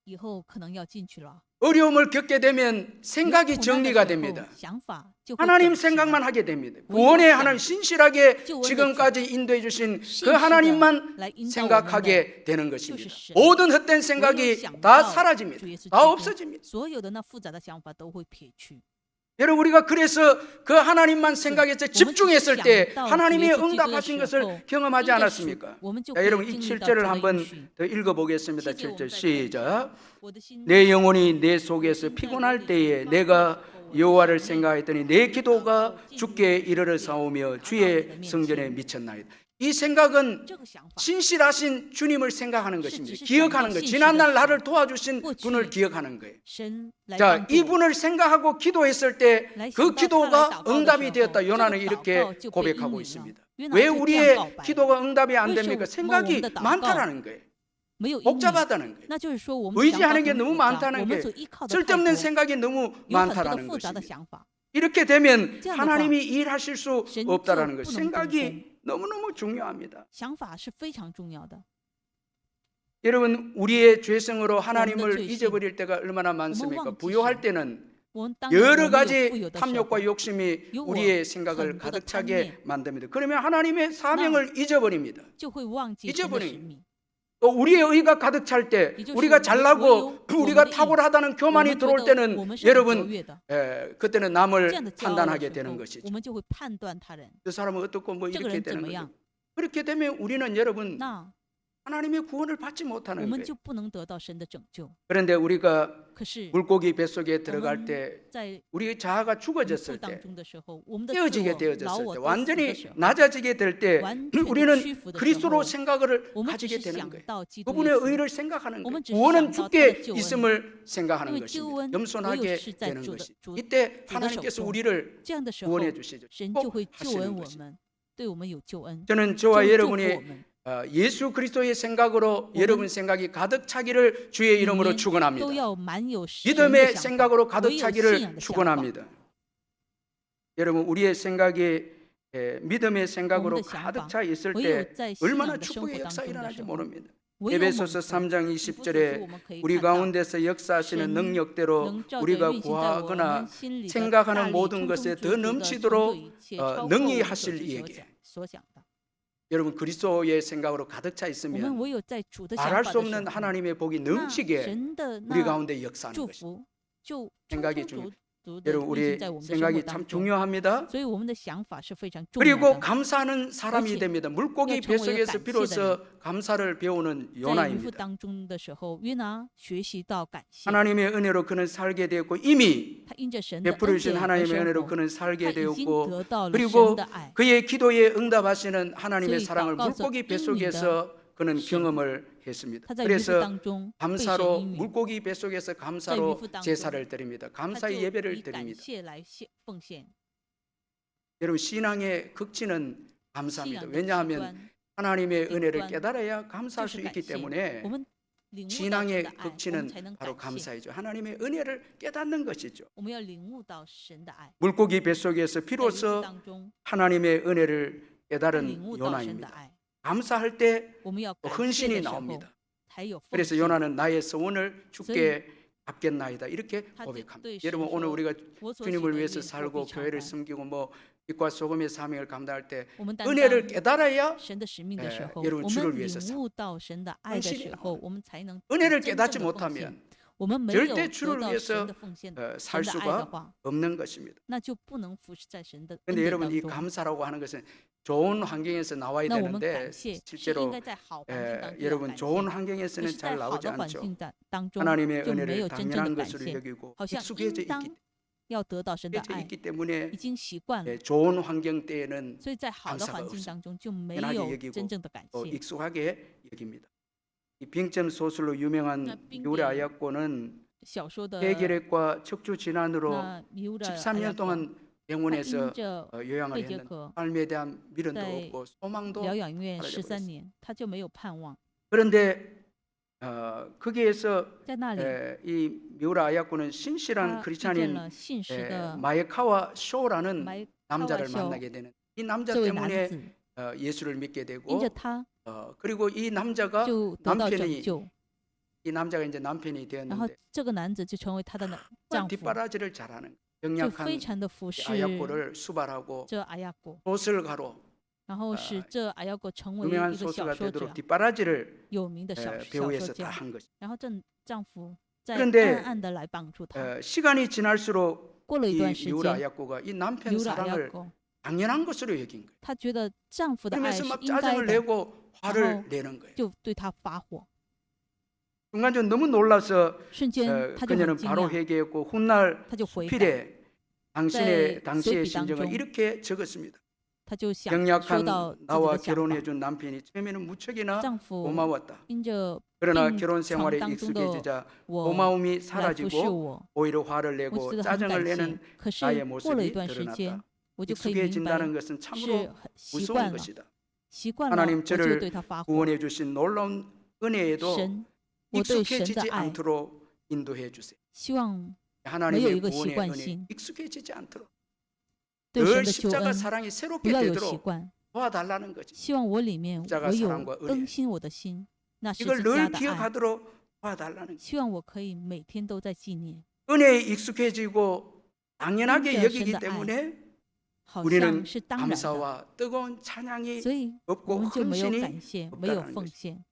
以后可能要进去了。 어려움을 겪게 되면 有 생각이 苦难的 정리가 时候 됩니다. 想法就会 하나님 整齐了 생각만 하게 됩니다. 뭐 구원의 이거 하나님 신실하게救恩的 지금까지 인도해 주신 그 信实的 하나님만 来引导我们的 생각하게 되는 것입니다. 就是神。 모든 헛된 唯有 생각이 想 다 到 사라집니다. 主耶稣基 다 督， 없어집니다. 所有的那复杂的想法都会撇去。 여러분 우리가 그래서 그 하나님만 생각해서 집중했을 때 하나님의 응답하신 것을 경험하지 因着主 않았습니까? 我们就 자, 可以 여러분 经 이 历到 7절을 主的 한번 应许。 더 읽어보겠습니다. 7절 7절 我们再 시작. 我的心 내 영혼이 내 속에서 피곤할 때에 내가 여호와를 생각했더니 내 기도가 주께 이르러 사오며 주의 성전에 미쳤나이다. 이 생각은 这个想法 신실하신 주님을 생각하는 것입니다. 진짜 기억하는 거예요. 신실하신 지난날 나를 도와주신 뭐 분을 주- 기억하는 거예요. 神来 자, 帮助我 이분을 생각하고 기도했을 때 来 그 想到他来 기도가 祷告的 응답이 时候 되었다. 这个 요나는 祷 이렇게 告就被 고백하고 应允了 있습니다. 约拿 왜 就这样 우리의 告白 기도가 응답이 안 为什么 됩니까? 我们 생각이 的祷告 많다라는 거예요. 没有应允， 복잡하다는 거예요. 那就是说我们想法 의지하는 게 很 너무 复杂， 많다는 我们 게 所依靠的太 쓸데없는 多， 생각이 너무 有很多的 많다라는 复杂的 것입니다. 想法， 이렇게 되면 这样的话 하나님이 일하실 수 전 없다라는 것. 就不能 생각이 너무너무 중요합니다. 想法是非常重要的。 여러분 우리의 죄성으로 하나님을 죄심. 잊어버릴 때가 얼마나 많습니까? 왕 부요할 지신. 때는 我们当然我 여러 们有 가지 富有的时候 탐욕과 욕심이 요 우리의 생각을 很多的 가득 차게 贪念 만듭니다. 그러면 하나님의 사명을 잊어버립니다. 就会忘记神的 잊어버려요. 使命。 또 우리의 의가 가득 찰 때 이就是 우리가 잘나고唯有 우리가 我们的义 탁월하다는 我 교만이 们觉 들어올 得 때는 我们是很卓 여러분 越的， 그때는 这 남을 样的骄傲的 판단하게 时 되는 候， 것이죠. 我们就会判断他人， 그 사람은 어떻고 뭐 这个 이렇게 人怎 되는 么 거죠. 样， 그렇게 되면 우리는 여러분 那 하나님의 구원을 받지 我 못하는 们 거예요. 就不能得到神的拯救。 그런데 우리가 可是 물고기 뱃속에 들어갈 我们 때 在 우리 자아가 渔夫 죽어졌을 当 때 中的时候，我们的自 깨어지게 我、老 되어졌을 我 때 都死的 완전히 时候， 낮아지게 될 때 完全的 우리는 屈服的时 그리스도로 候， 생각을 我们只 가지게 是 되는 想 거예요. 到基督耶 그분의 稣， 의를 생각하는 我 거예요. 们只是 구원은 想到他的 주께 救恩， 있음을 생각하는 因为救 것입니다. 恩唯有 겸손하게 是在 되는 主的 것이. 主 이때 主的手 하나님께서 中， 우리를 这样的时候， 구원해 주시죠. 神就 꼭 会救 하시는 恩我 것이. 们，对我们有救恩， 저는 就 저와 祝福我 여러분이 们。 예수 그리스도의 생각으로 오늘 여러분 생각이 가득 차기를 주의 이름으로 里面 축원합니다. 都要满有神的 믿음의 想法， 생각으로 唯 가득 有信仰 차기를 的想法。 축원합니다. 여러분 우리의 생각이 믿음의 我们 생각으로 的想 가득 法 차 있을 唯有 때 在信 얼마나 仰的生 축복의 活当 역사 中的 일어날지 时候， 모릅니다. 唯有蒙 에베소서 福。 3장 以弗所书 20절에 我们可以 우리 看到， 가운데서 역사하시는 神 능력대로 能照着 우리가 运行在我们 구하거나 心里的大 생각하는 力 모든 充 것에 充 더 足足地成 넘치도록 就一切，超过我 능히 们所 하실 知所 이에게 想所想的。 여러분 그리스도의 생각으로 가득 차 我们 있으면 唯有在主的想 말할 法 수 的时 없는 候， 하나님의 복이 那 넘치게 神的 우리 那 가운데 역사하는 祝 것입니다. 福就充 생각이 充足 중요해요. 足的 여러분 运行 우리 在我们的生活 생각이 当 참 中。 중요합니다. 所以我们的想法是非常重要 그리고 的。 감사하는 사람이 어찌- 됩니다. 물고기 요 정말 뱃속에서感谢 비로소 감사를 배우는 在渔夫 요나입니다. 当中的时候，约拿学习到感谢， 하나님의 은혜로 그는 살게 되었고 이미 他因着神的恩 베풀어 주신 典而 하나님의 生 은혜로 活， 그는 他 살게 已经 되었고 得到了神 그리고 的爱， 그의 기도에 응답하시는 하나님의 소위 사랑을祷告者 물고기 应允的 뱃속에서 그는 神 경험을 했습니다. 他在渔夫 그래서 当中被神 감사로 应允， 물고기 뱃속에서 在渔 감사로 夫当中， 제사를 드립니다. 他 감사의 就 예배를 以感 드립니다. 谢来奉献。 여러분 신앙의 극치는 信 감사합니다. 仰的极 왜냐하면 端 하나님의 은혜를 객관 깨달아야 就 감사할 是 수 感 있기 谢。 때문에 我们领悟到神 신앙의 的爱，我们 극치는 才能 바로 感谢。 감사이죠. 하나님의 은혜를 깨닫는 것이죠. 我们要领悟到神的爱， 물고기 뱃속에서 在渔夫 비로소 当中 하나님의 은혜를 要 깨달은 领悟到神的 요나입니다. 爱， 감사할 때 我们要感谢 헌신이 的时候 나옵니다. 才有奉 그래서 献。 요나는 나의 소원을 주께 갚겠나이다 이렇게 他就 고백합니다. 对神 여러분 오늘 说 우리가 我所许 주님을 的 위해서 愿我 살고 必偿 교회를 还。 섬기고 뭐 빛과 소금의 사명을 감당할 때 我们担 은혜를 当 깨달아야 神的使命的时候， 여러분 我 주를 们 위해서 领悟到神的爱的 헌신이 时候， 나옵니다. 我们才能 은혜를 真正 깨닫지 的奉献。 못하면 我们没有 절대 得 주를 到 위해서 神的奉献， 살 神的爱的 수가 话， 없는 것입니다. 那就不能服侍在神的恩 근데 典 여러분 当 이 中。 감사라고 하는 것은 좋은 환경에서 나와야 那我们 되는데 感谢是应 실제로 该在好环境当中要 여러분 感 좋은 谢，可 환경에서는 是在 잘 好 나오지 的环 않죠. 境当中 하나님의 就没 은혜를 有真正 당연한 的感 것으로 谢， 여기고 好像 익숙해져 应当 있기, 要得到神的 익숙해져 爱， 있기 때문에 已经习惯了， 좋은 환경 때에는 所以在好的 감사가 环境 없습니다. 当中就没 편하게 有 여기고 真正的感 또 谢。 익숙하게 여깁니다. 이 빙점 소설로 유명한 나 빙계. 요래 아야코는 小说的 폐결핵과 척추 질환으로 那米乌拉 13년 동안 他 병원에서 因着 요양을 肺结 했는데 核 삶에 대한 미련도 네. 없고 소망도 疗养院 사라져 13 버렸어요. 年，他就没有盼望。 그런데 거기에서 在那里， 이 미우라 아야코는 他 신실한 遇见 크리스찬인 了信实的 마에카와 쇼라는 麦卡瓦 남자를 修 만나게 되는 이 남자 这位男 때문에 子， 예수를 믿게 因 되고 着他 그리고 이 남자가 就得到拯 남편이 救， 이 남자가 이제 남편이 然后 되었는데 这个男子就成为他的丈夫， 뒷바라지를 잘하는 就 영약한 非常的服侍 아야코를 수발하고 这阿亚果， 소설가로 然后使这阿亚果成为一 유명한 个小 소설가 说者 되도록 ， 뒷바라지를 有名的小说 배우에서 다 家。 한 것이. 然后这丈夫在 그런데 暗暗的来帮助他。 시간이 지날수록 过了一 이 段时 미우라 间， 아야코가 이 남편 米乌拉阿亚 사랑을 果， 당연한 것으로 여긴 거예요. 她觉得丈夫的爱 그러면서 是 막 应该 짜증을 的， 내고 화를 어허. 내는 거예요. 就对他发火。 순간적으로 너무 놀라서 瞬间，他就很 그녀는 惊 바로 讶， 회개했고 훗날 他就悔改， 필에 당신의 네, 당시의 쇠비 심정을 당중. 이렇게 적었습니다. 他就想说 영약한 到自己 나와 的想法。 결혼해준 남편이 처음에는 무척이나 丈夫 고마웠다. 因着 그러나 病 결혼 床 생활에 当中的 익숙해지자 我 고마움이 来服侍 사라지고 我， 오히려 화를 我 내고 觉得很 짜증을 感谢 내는 。可是 나의 过了一 모습이 段时间 드러났다. ，我就可以明白 익숙해진다는 것은 是 참으로 很习 무서운 惯了， 것이다. 习惯了， 하나님 我就 저를 对他发火。 구원해 주신 놀라운 은혜에도 神，我对神的 익숙해지지 爱， 않도록 인도해 주세요. 希望 하나님의 이거 구원의 은혜 습관性. 익숙해지지 않도록 对 늘 神的救 십자가 恩 사랑이 不 새롭게 要有习 되도록 惯， 도와달라는 거지. 希望我里面 십자가 我有 사랑과 은혜 更新我的心，那十 이걸 字架 늘 的爱， 기억하도록 도와달라는 거지. 希望我可以每天都在纪念， 은혜에 익숙해지고 당연하게 인자 여기기 신의 때문에 好 우리는 像是当然的， 감사와 뜨거운 찬양이 所以我 없고 们就没有 헌신이 感谢，没有 없다라는 奉 것이. 献，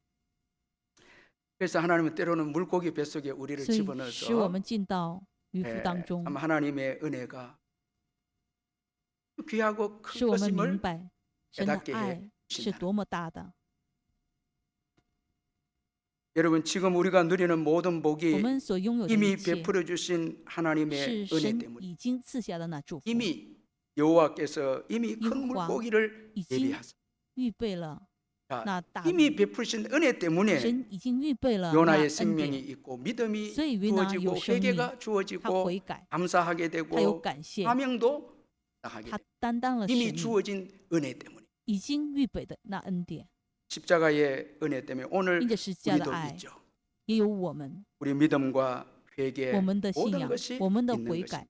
그래서 하나님은 때로는 물고기 뱃속에 우리를 所以使我 집어넣어서 们进到渔夫当中， 참 하나님의 은혜가 귀하고 使 큰 我们明 것임을 白神的 깨닫게 爱是 해주신다. 多么大的。 여러분 지금 우리가 누리는 모든 我 복이 们所拥有的 이미 一切 베풀어 주신 是 하나님의 은혜 神 때문에 已经赐下的那祝福， 이미 여호와께서 이미 큰 여호와 물고기를 已经 예비하사 预备了 자, 那大 이미 鱼， 베푸신 은혜 때문에 神已经预备了那 요나의 恩 생명이 典， 있고 믿음이 所以约拿 주어지고 有生命， 회개가 他 주어지고 悔改， 감사하게 他有 되고 感谢， 사명도 하게 他 되고 担当了使 이미 命， 주어진 은혜 때문에 已经预备的那恩典， 십자가의 은혜 때문에 오늘 因着十字架的 우리도 爱， 있죠. 也有我们， 우리 믿음과 회개 我们的信 모든 仰， 것이 我们的 있는 悔 것입니다. 改，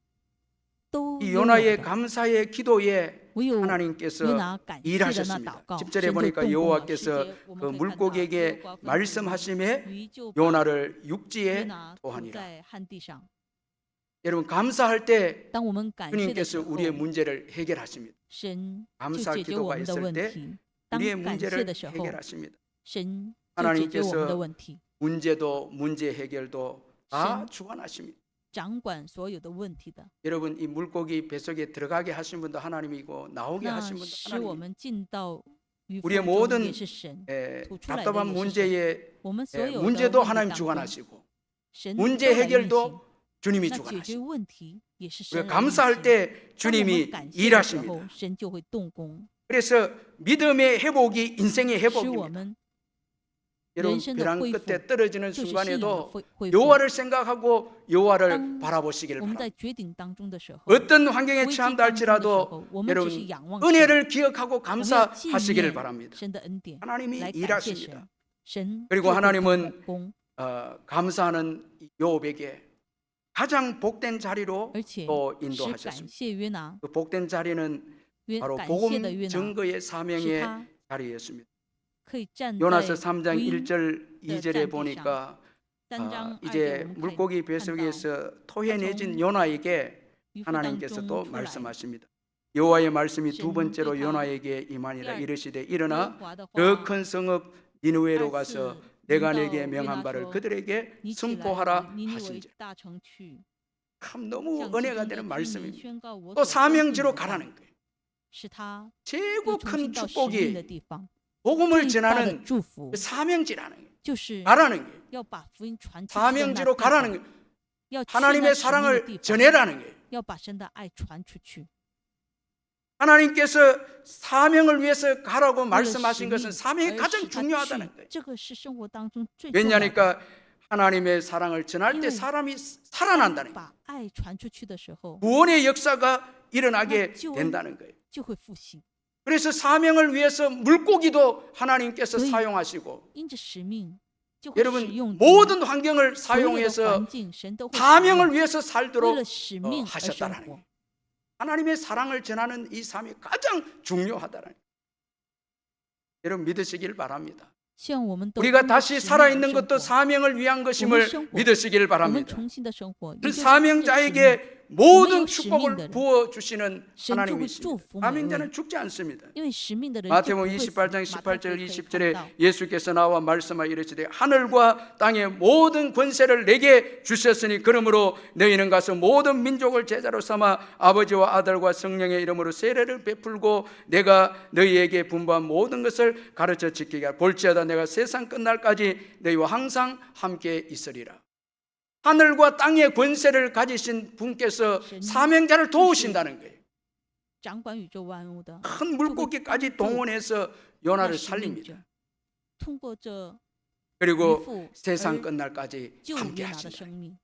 都 이 拥有 요나의 的。 감사의 기도에 唯有约 하나님께서 拿感谢的那祷 일하셨습니다. 告， 10절에 神就 보니까 动工了。 여호와께서 10节我 그 们可以看到耶 물고기에게 和华吩咐 말씀하심에 鱼就把 요나를 约 육지에 拿吐 토하니라. 在旱地上。 여러분 감사할 때 当我们感谢的时 주님께서 候， 우리의 문제를 해결하십니다. 神就 감사 解决 기도가 我们的 있을 问 때 题。当 우리의 感谢 문제를 的时候， 해결하십니다. 神就解决我们的问题。 문제도 문제 해결도 다 신. 주관하십니다. 掌管所有的问题的。 여러분 이 물고기 뱃속에 들어가게 하신 분도 하나님이고 나오게 那 하신 분도 使我 하나님. 们进到鱼 우리의 腹中 모든 也是神， 吐出来的 답답한 也是神。 문제의 我们所有的 문제도 问题 하나님 当中， 주관하시고 神 문제 都在运行。 해결도 주님이 那解决 주관하시고 问题也是 우리가 神来运 감사할 行。 때 当我们 주님이 感谢的时候， 일하십니다. 神就会动工， 그래서 믿음의 회복이 인생의 使我 회복입니다. 们 여러분人生的 벼랑 恢复 끝에 떨어지는 就是信仰的 순간에도 恢复。 여호와를 생각하고 여호와를当 바라보시기를 我们 바랍니다. 在绝顶当中的时候， 어떤 환경에 危机 처한다 当中的时 할지라도 候，我们只 여러분 是仰望神， 은혜를 기억하고 我们要纪 감사하시기를 念 바랍니다. 神的恩典， 하나님이 来感谢 일하십니다. 神。神 그리고 就会 하나님은 动工， 감사하는 요업에게 가장 복된 자리로 而且 또 是感 인도하셨습니다. 谢约拿， 그 복된 자리는 约 바로 感谢 복음 的约拿， 증거의 是 사명의 他 자리였습니다. 可以站在 요나서 3장 福音 1절 2절에 站地 보니까 3章2节， 이제 我们 물고기 看到 뱃속에서 토해내진 从 요나에게 鱼腹当 하나님께서 中 또 出来。 말씀하십니다. 여호와의 말씀이 두 신 번째로 그 요나에게 임하니라 第二 이르시되 耶 일어나 和华的 더 话 큰 성읍 니느웨로 二 가서 次 내가 临到 내게 约 명한 拿 바를 说 그들에게 你起来 선포하라 往尼尼微 하신지. 大城去， 참 너무 向 은혜가 其中 되는 的居民 말씀입니다. 宣告我 또 所相信 사명지로 的话， 가라는 거예요. 使他 최고 又重 큰 新到使命的 축복이 地方。 복음을 最大的 전하는 祝福 그 사명지라는 거예요. 就是 가라는 거예요. 要把福音传出去的那 사명지로 地 가라는 方， 거예요. 要去那 하나님의 使命的 사랑을 地方， 전해라는 거예요. 要把神的爱传出去。 하나님께서 사명을 위해서 가라고 为了使 말씀하신 命 것은 사명이 而 가장 使他 중요하다는 去 거예요. 这个是生活当中最重要的。 왜냐하니까 하나님의 사랑을 전할 때 因为 사람이 살아난다는 거예요. 把爱传出去的时候， 구원의 역사가 일어나게 나 된다는 거예요. 就会复兴。 그래서 사명을 위해서 물고기도 하나님께서 所以 사용하시고 因着使命，就会使 여러분 用 모든 환경을 所有的 사용해서 环境，神都会使 사명을 用 위해서 为 살도록 了使命而生 하셨다라는 活 거예요. 。 하나님의 사랑을 전하는 이 삶이 가장 중요하다는 거예요. 여러분 믿으시길 바랍니다. 希望我们都 우리가 因着 다시 使命而 살아있는 生 것도 活 사명을 위한 我们 것임을 生活， 믿으시길 我们 바랍니다. 重新的生活，也 그 就是因着使命 사명자에게 모든 我们有使命的 축복을 人， 부어주시는 神就会 하나님이십니다. 祝福每一位。 사명자는 죽지 않습니다. 因为使命的人就不 마태복음 会死。 28장 马太福 18절 音可以看 20절에 到， 예수께서 나와 말씀하여 이르시되 하늘과 땅의 모든 권세를 내게 주셨으니 그러므로 너희는 가서 모든 민족을 제자로 삼아 아버지와 아들과 성령의 이름으로 세례를 베풀고 내가 너희에게 분부한 모든 것을 가르쳐 지키게 하라. 볼지어다 내가 세상 끝날까지 너희와 항상 함께 있으리라. 하늘과 땅의 권세를 가지신 분께서 사명자를 도우신다는 거예요. 掌管宇宙万物的， 큰 물고기까지 동원해서 요나를 那使命者 살립니다. ，通过这渔 그리고 父 세상 而 끝날까지 救 함께 约拿的 하신다. 生命，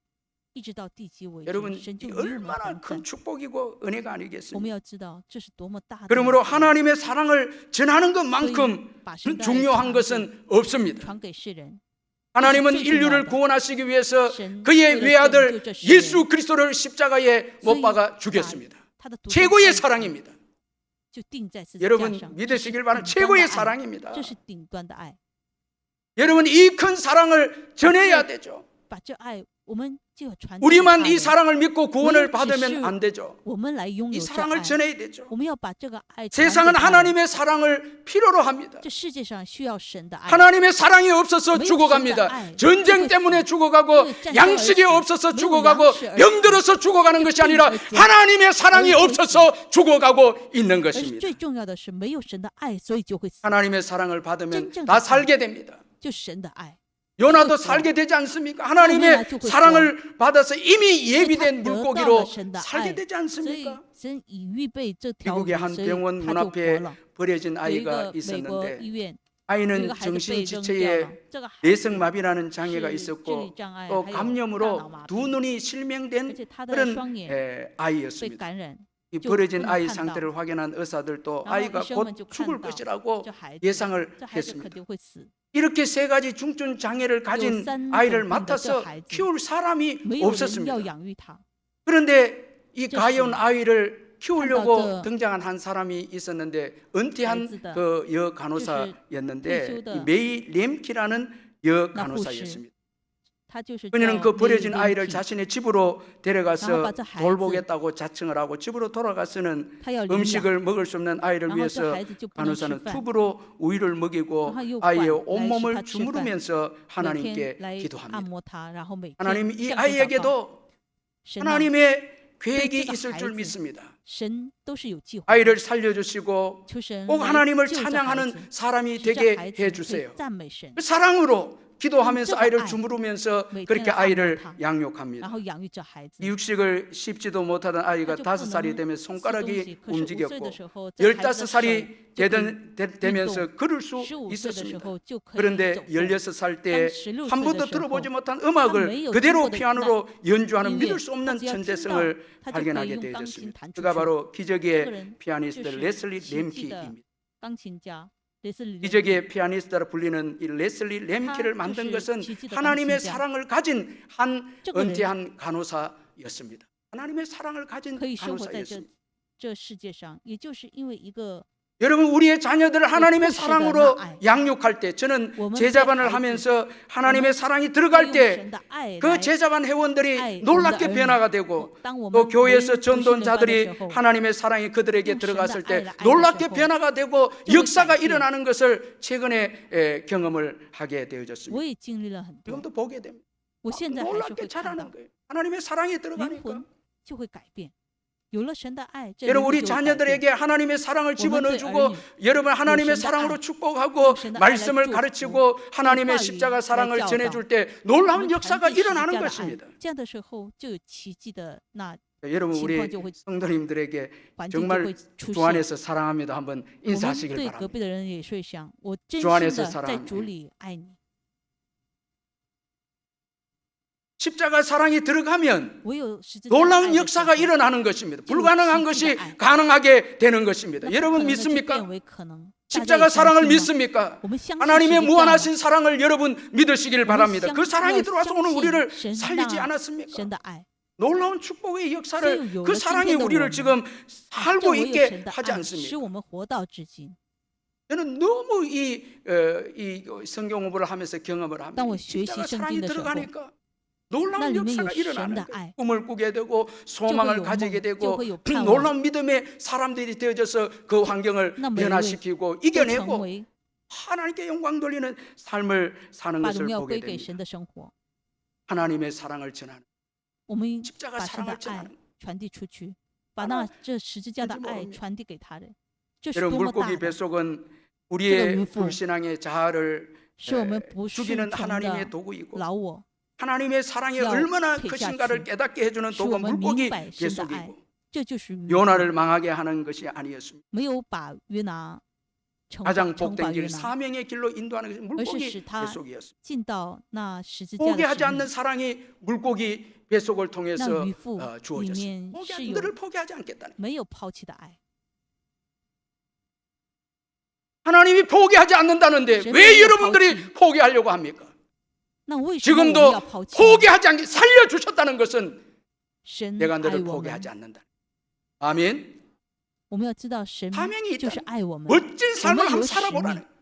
一直到地极为 여러분 止，神就 이 与我们 얼마나 同 큰 在。 축복이고 은혜가 我们 아니겠습니까? 要知道这是多么大的恩 그러므로 典， 하나님의 사랑을 전하는 所以 것만큼 把神的爱 중요한 传 것은 없습니다. 传给世人。 하나님은 그것이 인류를 중요하다. 구원하시기 위해서 神 그의 为了 외아들 拯救这世人 예수 그리스도를 십자가에 못 所以 박아 把 죽였습니다. 他的独生 최고의 爱子 사랑입니다. 就钉在十字架 여러분 上，这是 믿으시길 顶 바라는 端 최고의 的爱， 사랑입니다. 这是顶端的爱。 여러분 이 큰 사랑을 전해야 되죠. 把这爱，我们就要传递给他 우리만 이 人 사랑을 믿고 구원을 우리는 받으면 只是 안 되죠. 我们来拥 이 有这 사랑을 爱， 전해야 되죠. 我们要把这个爱传给 세상은 他人。 하나님의 사랑을 필요로 합니다. 这世界上需要神的爱， 하나님의 사랑이 없어서 왜 죽어갑니다. 신의 전쟁 아이, 때문에 그 죽어가고 그 양식이 짠 없어서 그 죽어가고 양식 얼- 병들어서 죽어가는 것이 아니라 그 하나님의 사랑이 그 없어서 죽어가고 있는 而是 것입니다. 最重要的是没有神的爱，所以就会死， 하나님의 사랑을 받으면 진짜 다 그 살게 됩니다. 就是神的爱。 요나도 그렇죠. 살게 되지 않습니까? 하나님의 요나도 그렇죠. 사랑을 받아서 이미 因为他 예비된 得到 물고기로 了神的 살게 爱， 되지 所以 않습니까? 神已预备这条 미국의 鱼， 한 所以 병원 문 他就活 앞에 了。 버려진 有一 아이가 个美国医 있었는데 院，有一 아이는 个孩子被扔掉 정신지체에 了，这个孩子 내성마비라는 장애가 是智 있었고 力障碍， 또 还有大脑 감염으로 麻 두 痹， 눈이 而 실명된 且他的 그런 双眼 에, 被 아이였습니다. 感染， 이 就 버려진 不能 아이 看到。 상태를 확인한 의사들도 然后 아이가 医生 곧 们就看 죽을 到 것이라고 这孩子， 예상을 这孩子肯 했습니다. 定会死。 이렇게 세 가지 중증 장애를 가진 有三 아이를 种病的这 맡아서 孩子， 키울 사람이 没有人要 없었습니다. 养育他。 그런데 이 这是 가여운 아이를 키우려고 看到这 등장한 한 사람이 있었는데 은퇴한 孩子的 그 여 退 간호사였는데 休的 이 메이 렘키라는 여 那护士 간호사였습니다. 他就是叫 그녀는 그 버려진 메이 아이를 렘키， 자신의 집으로 데려가서 然后把这孩子 돌보겠다고 자청을 하고 집으로 돌아가서는 他要领养， 음식을 먹을 수 없는 아이를 然后这 위해서 孩子就不能吃 간호사는 饭， 튜브로 우유를 먹이고 然后又 아이의 管来 온몸을 使他吃饭， 주무르면서 每天 하나님께 来按 기도합니다. 摩他，然后每天 하나님 이 向神祷告。 아이에게도 神啊， 하나님의 계획이 네, 있을 줄孩子 믿습니다. 神都是有计划的。 아이를 살려주시고 求神 꼭 来 하나님을 救这孩子， 찬양하는 사람이 使这 되게 孩子可以 해주세요. 赞美神， 그 사랑으로 기도하면서 음, 아이를 아이. 주무르면서 네, 그렇게 그냥 아이를 아무렇다. 양육합니다. 然后养育这孩子。 이육식을 씹지도 못하던 아이가 他就不 5살이 能 되면 吃东西， 손가락이 可是5岁的 움직였고 时候，这孩子的手 15살이 就可以 되면서 걸을 수 15岁的时 있었습니다. 候就可以 그런데 走动。 16살 当 때 16 한 岁的 번도 时候， 들어보지 못한 他没 음악을 有 그대로 听过的 피아노로 연주하는 音乐， 믿을 수 他 없는 只要听到， 천재성을 他就可以 발견하게 用钢琴 되었습니다. 弹出 그가 去。 바로 这个 기적의 人 피아니스트 就是 레슬리 奇迹的 렘키입니다. 钢琴家雷斯里。 기적의 피아니스트라 불리는 이 레슬리 렘키를 만든 것은 하나님의 사랑을 가진 한 这个人 은퇴한 간호사였습니다. 하나님의 사랑을 가진 可以生活在 간호사였습니다. 这世界上，也就是因为一个 여러분 우리의 자녀들을 하나님의 푸시더 사랑으로 나아이. 양육할 때 저는 我们 제자반을 对孩子 하면서 하나님의 사랑이 들어갈 用 때 神的爱 그 来 제자반 회원들이 아이, 놀랍게 우리 의 변화가 되고 当我 또 们 교회에서 为 전도자들이 不是 하나님의 사랑이 그들에게 용 들어갔을神的 때 爱来爱的 놀랍게 时候 변화가 되고 就会 역사가 改变 일어나는 것을 최근에 경험을 하게 되어졌습니다. 我也经历了很多， 지금도 보게 됩니다. 我现在还是 놀랍게 会看 잘하는 到， 거예요. 하나님의 사랑이 灵 들어가니까. 魂就会改变。有了神的爱，这 여러분 灵 우리 魂就会改变。 자녀들에게 하나님의 사랑을 我们对 집어넣어주고 儿女 여러분 하나님의 용神的 사랑으로 爱 축복하고神的爱 말씀을 来祝福 가르치고 하나님의 话语 십자가 来 사랑을 教导 전해줄 때 我 놀라운 们 역사가 传递十字 일어나는 架的爱 것입니다. ，这样的时候就有奇迹的那 여러분 情况 우리 就会 성도님들에게 环境就 정말 会出 주 现。 안에서 사랑합니다. 한번 我们 인사하시길 对隔 바랍니다. 壁的人也说一声，我真 주 心 안에서 的在 사랑합니다. 主里爱你。 십자가 사랑이 들어가면 唯有十字架的爱 놀라운 的时 역사가 候， 일어나는 것입니다. 좀 불가능한 지지가 것이 안- 가능하게 되는 것입니다. 那不可 여러분 能的就变 믿습니까? 为可能。大家 십자가 也相 사랑을 信吗？ 믿습니까? 我们相信 하나님의 十字架吗 무한하신 사랑을 여러분 믿으시길 我们 바랍니다. 相 그 사랑이 要 들어와서 相 오늘 信 우리를 神 살리지 那 않았습니까? 神的爱， 놀라운 축복의 역사를所以有 그 了今 사랑이 天的我 우리를 们， 지금 这 살고 唯有 있게 神的 하지 爱使 않습니까? 我们活到至今。 저는 너무 이 성경 공부를 하면서 경험을 합니다. 当我 이 学习 십자가 圣 사랑이 经的时候， 들어가니까 那 놀라운 里面有 역사가 神 일어나는 的 거예요. 爱， 꿈을 꾸게 되고 就会 소망을 有 가지게 梦，就 되고 会有盼望。 놀라운 믿음의 사람들이 되어져서 그 환경을 那每一位 변화시키고 都成 이겨내고 为 하나님께 영광 돌리는 삶을 사는 把 것을 荣耀 보게 归给 됩니다. 神的生活。 하나님의 사랑을 전하는 我们 십자가 把神的 사랑을 爱 전하는 传递出去，把那这十字架的 뭔지 爱 모릅니다. 传递给他人，这是 여러분 多么大 물고기 的， 뱃속은 우리의 윈프. 불신앙의 자아를 是我们不顺 죽이는 从 하나님의 的 도구이고 老我， 하나님의 사랑이 야, 얼마나 퇴 크신가를 下去 깨닫게 해주는 使 도구 我们 물고기 明白神的爱， 뱃속이고 这就是渔夫 요나를 망하게 하는 것이 아니었습니다. 没有把约拿惩 가장 罚 복된 约 길 拿， 사명의 길로 인도하는 것이 而是 물고기 使他 뱃속이었습니다. 进到那十字架的 포기하지 使命 않는 。 사랑이 물고기 뱃속을 那 통해서 渔夫里 주어졌습니다. 面 포기하, 是有 너를 포기하지 않겠다는 没有抛弃的爱， 하나님이 포기하지 않는다는데神 왜 没有 여러분들이 抛弃。 포기하려고 합니까? 那为什么我们 지금도 要抛弃呢？ 포기하지 않게 살려주셨다는 것은 神 내가 爱 너를 我 포기하지 们， 않는다. 아멘. 我们要知道神 사명이 就是 있다. 爱我们。 멋진 삶을 정말 한번 요 살아보라는.使命。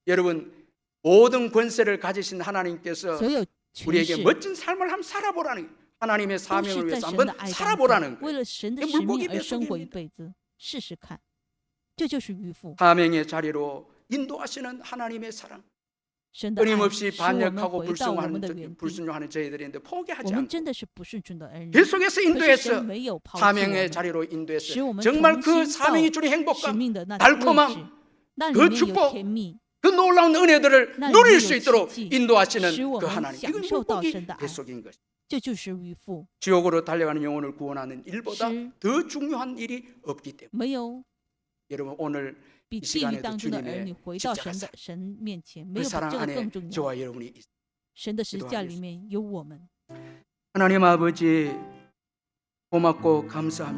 여러분 모든 권세를 가지신 하나님께서 所有权 우리에게 势 멋진 삶을 한번 살아보라는 거예요. 하나님의 都是 사명을 在 위해서 神 한번 的爱当 살아보라는 中，为 거예요. 了神的 이 使 물고기 命而生活一 뱃속입니다. 辈子，试试看，这就是渔夫。 사명의 자리로 인도하시는 하나님의 사랑. 神的爱 끊임없이 使我们 반역하고 回到我们的原地。 불순종하는 저희들인데 我 포기하지 们 않고 真的是不顺从的儿女， 계속해서 可是 인도해서 神没有抛弃我 사명의 们， 자리로 使 인도했어요. 我们 정말 重 그 新 사명이 到 주는 使 행복감, 命的那位置， 달콤함, 那 그 里面 축복 有甜蜜， 그 놀라운 은혜들을 나 누릴 이미 수 있도록 역시 인도하시는 使我 그 们 하나님. 享 이건 受到 물고기 神的爱， 뱃속인 것이. 这就是渔夫， 지옥으로 달려가는 영혼을 구원하는 일보다 是 더 중요한 일이 없기 때문에 没有 여러분 오늘 比 이 地狱 시간에도 当中的儿 주님의 女回到 십자가 神的 사랑, 神面前，没 그 有比 사랑 这个 안에 更重要。 저와 여러분이 있습니다. 神的十字架里面有我们。 하나님 아버지 고맙고 감사합니다.